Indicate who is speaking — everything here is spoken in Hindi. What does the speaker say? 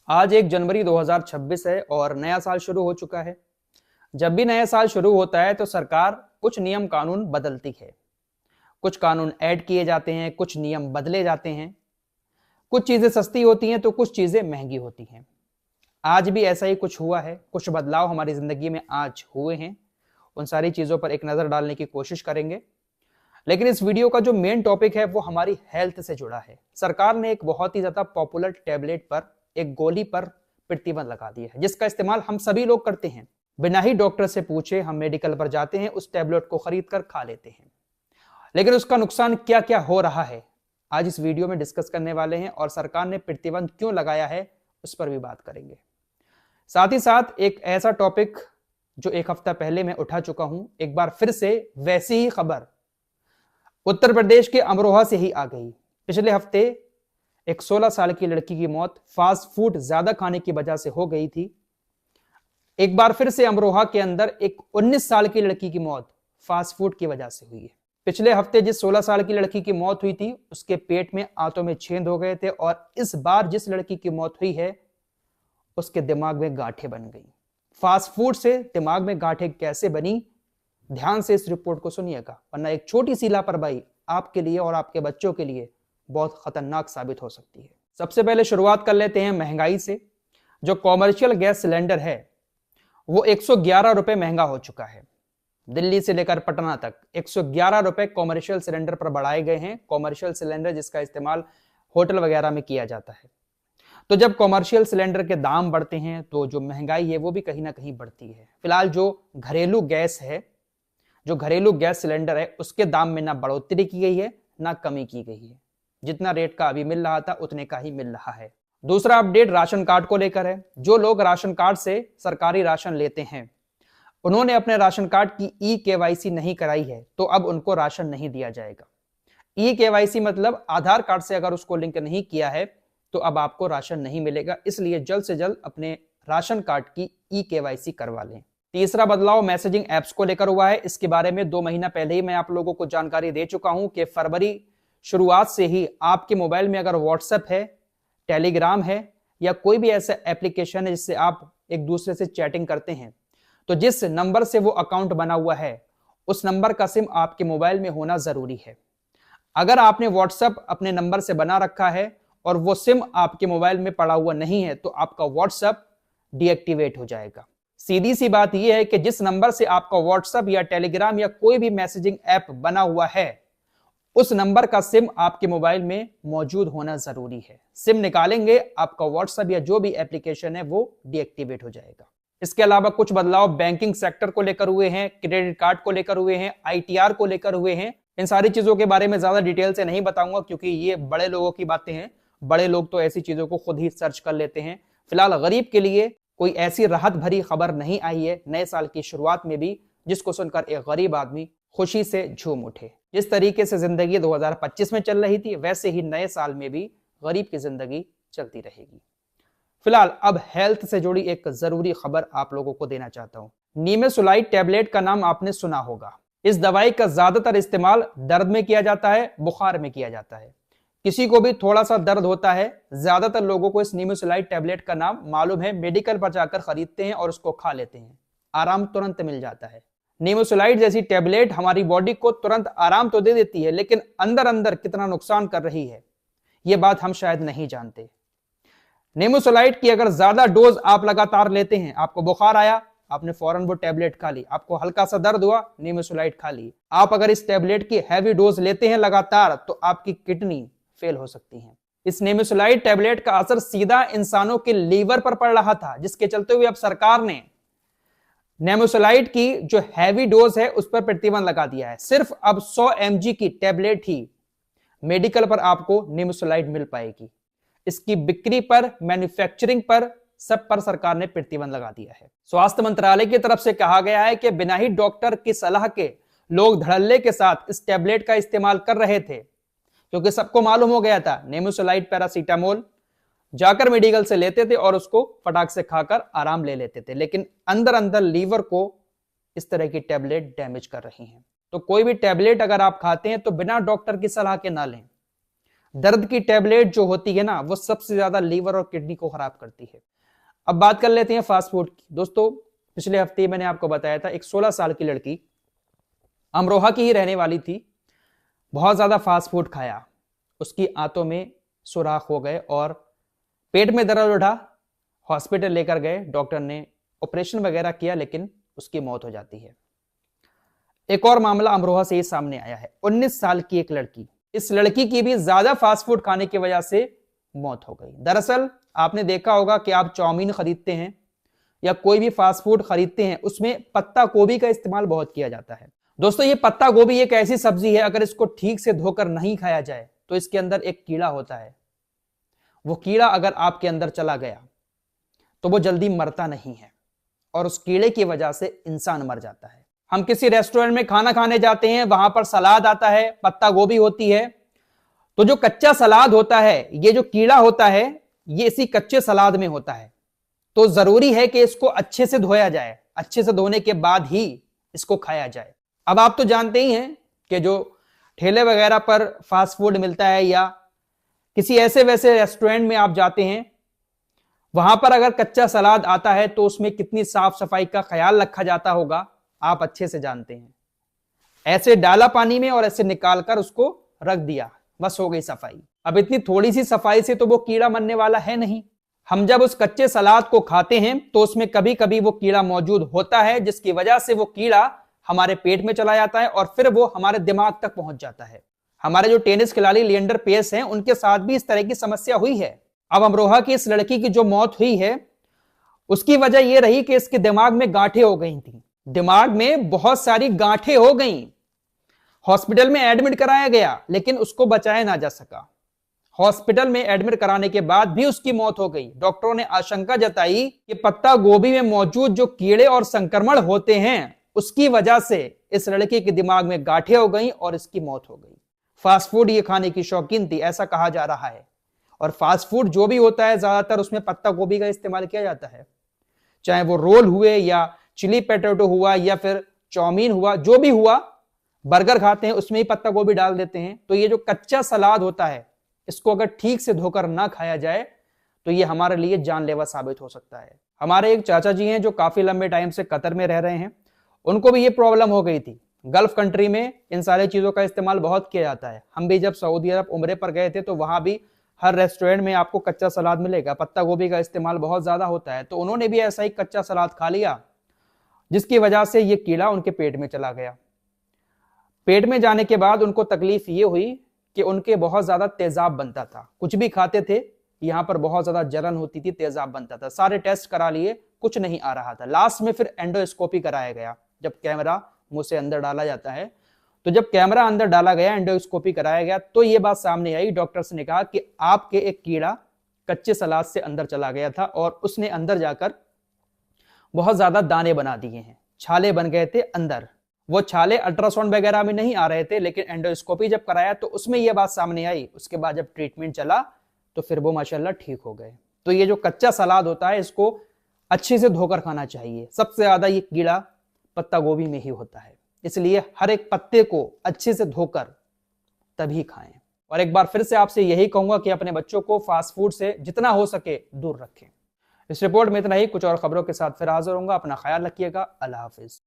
Speaker 1: आज 1 जनवरी 2026 है और नया साल शुरू हो चुका है। जब भी नया साल शुरू होता है तो सरकार कुछ नियम कानून बदलती है। कुछ कानून ऐड किए जाते हैं, कुछ नियम बदले जाते हैं। कुछ चीजें सस्ती होती हैं तो कुछ चीजें महंगी होती हैं। आज भी ऐसा ही कुछ हुआ है। कुछ बदलाव हमारी जिंदगी में आज हुए हैं। उन सारी चीजों पर एक नजर डालने की कोशिश करेंगे। लेकिन इस वीडियो का जो मेन टॉपिक है वो हमारी हेल्थ से जुड़ा है। सरकार ने एक बहुत ही ज्यादा पॉपुलर टैबलेट पर, एक गोली पर प्रतिबंध लगा दिया है, जिसका इस्तेमाल हम सभी लोग करते हैं। बिना ही डॉक्टर से पूछे हम मेडिकल पर जाते हैं, उस टैबलेट को खरीद कर खा लेते हैं। लेकिन उसका नुकसान क्या क्या हो रहा है, आज इस वीडियो में डिस्कस करने वाले हैं और सरकार ने प्रतिबंध क्यों लगाया है उस पर भी बात करेंगे। साथ ही साथ एक ऐसा टॉपिक जो एक हफ्ता पहले मैं उठा चुका हूं, एक बार फिर से वैसी ही खबर उत्तर प्रदेश के अमरोहा से ही आ गई। पिछले हफ्ते एक 16 साल की लड़की की मौत फास्ट फूड ज्यादा खाने की वजह से हो गई थी। एक बार फिर से अमरोहा के अंदर एक 19 साल की लड़की की मौत फास्ट फूड की वजह से हुई है। पिछले हफ्ते जिस 16 साल की लड़की की मौत हुई थी उसके पेट में आंतों में छेद हो गए थे, और इस बार जिस लड़की की मौत हुई है उसके दिमाग में गांठें बन गई। फास्ट फूड से दिमाग में गांठें कैसे बनी, ध्यान से इस रिपोर्ट को सुनिएगा, वरना एक छोटी सी लापरवाही आपके लिए और आपके बच्चों के लिए बहुत खतरनाक साबित हो सकती है। सबसे पहले शुरुआत कर लेते हैं महंगाई से। जो कॉमर्शियल गैस सिलेंडर है वो 111 रुपए महंगा हो चुका है। दिल्ली से लेकर पटना तक 111 रुपए कॉमर्शियल सिलेंडर पर बढ़ाए गए हैं। कॉमर्शियल सिलेंडर जिसका इस्तेमाल होटल वगैरह में किया जाता है। तो जब कॉमर्शियल सिलेंडर के दाम बढ़ते हैं तो जो महंगाई है वो भी कहीं ना कहीं बढ़ती है। फिलहाल जो घरेलू गैस है, जो घरेलू गैस सिलेंडर है, उसके दाम में ना बढ़ोतरी की गई है ना कमी की गई है। जितना रेट का अभी मिल रहा था उतने का ही मिल रहा है। दूसरा अपडेट राशन कार्ड को लेकर है। जो लोग राशन कार्ड से सरकारी राशन लेते हैं, उन्होंने अपने राशन कार्ड की ई-केवाईसी नहीं कराई है तो अब उनको राशन नहीं दिया जाएगा। ई-केवाईसी मतलब आधार कार्ड से अगर उसको लिंक नहीं किया है तो अब आपको राशन नहीं मिलेगा। इसलिए जल्द से जल्द अपने राशन कार्ड की ई-केवाईसी करवा लें। तीसरा बदलाव मैसेजिंग एप्स को लेकर हुआ है। इसके बारे में 2 महीना पहले ही मैं आप लोगों को जानकारी दे चुका हूं कि फरवरी शुरुआत से ही आपके मोबाइल में अगर व्हाट्सएप है, टेलीग्राम है या कोई भी ऐसा एप्लीकेशन है जिससे आप एक दूसरे से चैटिंग करते हैं, तो जिस नंबर से वो अकाउंट बना हुआ है उस नंबर का सिम आपके मोबाइल में होना जरूरी है। अगर आपने व्हाट्सएप अपने नंबर से बना रखा है और वो सिम आपके मोबाइल में पड़ा हुआ नहीं है तो आपका व्हाट्सएप डीएक्टिवेट हो जाएगा। सीधी सी बात यह है कि जिस नंबर से आपका व्हाट्सएप या टेलीग्राम या कोई भी मैसेजिंग ऐप बना हुआ है उस नंबर का सिम आपके मोबाइल में मौजूद होना जरूरी है। सिम निकालेंगे आपका व्हाट्सएप या जो भी एप्लीकेशन है वो डीएक्टिवेट हो जाएगा। इसके अलावा कुछ बदलाव बैंकिंग सेक्टर को लेकर हुए हैं, क्रेडिट कार्ड को लेकर हुए हैं, आईटीआर को लेकर हुए हैं। इन सारी चीजों के बारे में ज्यादा डिटेल से नहीं बताऊंगा क्योंकि ये बड़े लोगों की बातें हैं। बड़े लोग तो ऐसी चीजों को खुद ही सर्च कर लेते हैं। फिलहाल गरीब के लिए कोई ऐसी राहत भरी खबर नहीं आई है नए साल की शुरुआत में भी जिसको सुनकर एक गरीब आदमी खुशी से झूम उठे। जिस तरीके से जिंदगी 2025 में चल रही थी वैसे ही नए साल में भी गरीब की जिंदगी चलती रहेगी। फिलहाल अब हेल्थ से जुड़ी एक जरूरी खबर आप लोगों को देना चाहता हूं। निमेसुलाइड टैबलेट का नाम आपने सुना होगा। इस दवाई का ज्यादातर इस्तेमाल दर्द में किया जाता है, बुखार में किया जाता है। किसी को भी थोड़ा सा दर्द होता है, ज्यादातर लोगों को इस निमेसुलाइड टैबलेट का नाम मालूम है, मेडिकल पर जाकर खरीदते हैं और उसको खा लेते हैं। आराम तुरंत मिल जाता है। निमेसुलाइड जैसी टैबलेट हमारी बॉडी को तुरंत आराम तो दे देती है, लेकिन अंदर अंदर कितना नुकसान कर रही है यह बात हम शायद नहीं जानते। निमेसुलाइड की अगर ज्यादा डोज आप लगातार लेते हैं, आपको बुखार आया, आपने फौरन वो टैबलेट खा ली। आपको हल्का सा दर्द हुआ, निमेसुलाइड खा ली। आप अगर इस टैबलेट की हैवी डोज लेते हैं लगातार तो आपकी किडनी फेल हो सकती है। इस निमेसुलाइड टैबलेट का असर सीधा इंसानों के लीवर पर पड़ रहा था, जिसके चलते हुए अब सरकार ने निमेसुलाइड की जो हैवी डोज है उस पर प्रतिबंध लगा दिया है। सिर्फ अब 100 mg की टैबलेट ही मेडिकल पर आपको निमेसुलाइड मिल पाएगी। इसकी बिक्री पर, मैन्युफैक्चरिंग पर, सब पर सरकार ने प्रतिबंध लगा दिया है। स्वास्थ्य मंत्रालय की तरफ से कहा गया है कि बिना ही डॉक्टर की सलाह के लोग धड़ल्ले के साथ इस टैबलेट का इस्तेमाल कर रहे थे, क्योंकि सबको मालूम हो गया था निमेसुलाइड पैरासीटामोल जाकर मेडिकल से लेते थे और उसको फटाक से खाकर आराम ले लेते थे, लेकिन अंदर अंदर लीवर को इस तरह की टैबलेट डैमेज कर रही हैं। तो कोई भी टैबलेट अगर आप खाते हैं तो बिना डॉक्टर की सलाह के ना लें। दर्द की टैबलेट जो होती है ना, वो सबसे ज्यादा लीवर और किडनी को खराब करती है। अब बात कर लेते हैं फास्ट फूड की। दोस्तों, पिछले हफ्ते मैंने आपको बताया था, एक 16 साल की लड़की अमरोहा की ही रहने वाली थी, बहुत ज्यादा फास्ट फूड खाया, उसकी आंतों में सुराख हो गए और पेट में दर्द उठा। हॉस्पिटल लेकर गए, डॉक्टर ने ऑपरेशन वगैरह किया, लेकिन उसकी मौत हो जाती है। एक और मामला अमरोहा से ही सामने आया है, 19 साल की एक लड़की, इस लड़की की भी ज्यादा फास्ट फूड खाने की वजह से मौत हो गई। दरअसल आपने देखा होगा कि आप चाउमीन खरीदते हैं या कोई भी फास्ट फूड खरीदते हैं, उसमें पत्ता गोभी का इस्तेमाल बहुत किया जाता है। दोस्तों, ये पत्ता गोभी एक ऐसी सब्जी है, अगर इसको ठीक से धोकर नहीं खाया जाए तो इसके अंदर एक कीड़ा होता है। वो कीड़ा अगर आपके अंदर चला गया तो वो जल्दी मरता नहीं है और उस कीड़े की वजह से इंसान मर जाता है। हम किसी रेस्टोरेंट में खाना खाने जाते हैं, वहां पर सलाद आता है, पत्ता गोभी होती है, तो जो कच्चा सलाद होता है, ये जो कीड़ा होता है, ये इसी कच्चे सलाद में होता है। तो जरूरी है कि इसको अच्छे से धोया जाए, अच्छे से धोने के बाद ही इसको खाया जाए। अब आप तो जानते ही हैं कि जो ठेले वगैरह पर फास्ट फूड मिलता है या किसी ऐसे वैसे रेस्टोरेंट में आप जाते हैं, वहां पर अगर कच्चा सलाद आता है तो उसमें कितनी साफ सफाई का ख्याल रखा जाता होगा, आप अच्छे से जानते हैं। ऐसे डाला पानी में और ऐसे निकालकर उसको रख दिया, बस हो गई सफाई। अब इतनी थोड़ी सी सफाई से तो वो कीड़ा मरने वाला है नहीं। हम जब उस कच्चे सलाद को खाते हैं तो उसमें कभी कभी वो कीड़ा मौजूद होता है, जिसकी वजह से वो कीड़ा हमारे पेट में चला जाता है और फिर वो हमारे दिमाग तक पहुंच जाता है। हमारे जो टेनिस खिलाड़ी लिएंडर पेस हैं, उनके साथ भी इस तरह की समस्या हुई है। अब अमरोहा की इस लड़की की जो मौत हुई है, उसकी वजह यह रही कि इसके दिमाग में गांठें हो गई थी, दिमाग में बहुत सारी गांठें हो गई। हॉस्पिटल में एडमिट कराया गया, लेकिन उसको बचाया ना जा सका। हॉस्पिटल में एडमिट कराने के बाद भी उसकी मौत हो गई। डॉक्टरों ने आशंका जताई कि पत्ता गोभी में मौजूद जो कीड़े और संक्रमण होते हैं, उसकी वजह से इस लड़की के दिमाग में गांठें हो गई और इसकी मौत हो गई। फास्ट फूड ये खाने की शौकीन थी, ऐसा कहा जा रहा है। और फास्ट फूड जो भी होता है, ज्यादातर उसमें पत्ता गोभी का इस्तेमाल किया जाता है, चाहे वो रोल हुए या चिली पोटैटो हुआ या फिर चाउमीन हुआ, जो भी हुआ, बर्गर खाते हैं उसमें ही पत्ता गोभी डाल देते हैं। तो ये जो कच्चा सलाद होता है, इसको अगर ठीक से धोकर ना खाया जाए तो ये हमारे लिए जानलेवा साबित हो सकता है। हमारे एक चाचा जी हैं जो काफी लंबे टाइम से कतर में रह रहे हैं, उनको भी ये प्रॉब्लम हो गई थी। गल्फ कंट्री में इन सारी चीजों का इस्तेमाल बहुत किया जाता है। हम भी जब सऊदी अरब उम्रे पर गए थे तो वहां भी हर रेस्टोरेंट में आपको कच्चा सलाद मिलेगा, पत्ता गोभी का इस्तेमाल बहुत ज्यादा होता है। तो उन्होंने भी ऐसा ही कच्चा सलाद खा लिया, जिसकी वजह से ये कीड़ा उनके पेट में चला गया। पेट में जाने के बाद उनको तकलीफ ये हुई कि उनके बहुत ज्यादा तेजाब बनता था, कुछ भी खाते थे यहाँ पर बहुत ज्यादा जलन होती थी, तेजाब बनता था। सारे टेस्ट करा लिए, कुछ नहीं आ रहा था। लास्ट में फिर एंडोस्कोपी कराया गया, जब कैमरा मुंह से अंदर डाला जाता है, तो जब कैमरा अंदर डाला गया, एंडोस्कोपी कराया गया, तो ये बात सामने आई। डॉक्टर्स ने कहा कि आपके एक कीड़ा कच्चे सलाद से अंदर चला गया था और उसने अंदर जाकर बहुत ज्यादा दाने बना दिए हैं, छाले बन गए थे अंदर। वो छाले अल्ट्रासाउंड वगैरह में नहीं आ रहे थे, लेकिन एंडोस्कोपी जब कराया तो उसमें यह बात सामने आई। उसके बाद जब ट्रीटमेंट चला तो फिर वो माशाल्लाह ठीक हो गए। तो ये जो कच्चा सलाद होता है, इसको अच्छे से धोकर खाना चाहिए। सबसे ज्यादा ये कीड़ा पत्ता गोभी में ही होता है, इसलिए हर एक पत्ते को अच्छे से धोकर तभी खाएं। और एक बार फिर से आपसे यही कहूंगा कि अपने बच्चों को फास्ट फूड से जितना हो सके दूर रखें। इस रिपोर्ट में इतना ही, कुछ और खबरों के साथ फिर हाजिर होऊंगा। अपना ख्याल रखिएगा। अल्लाह हाफिज।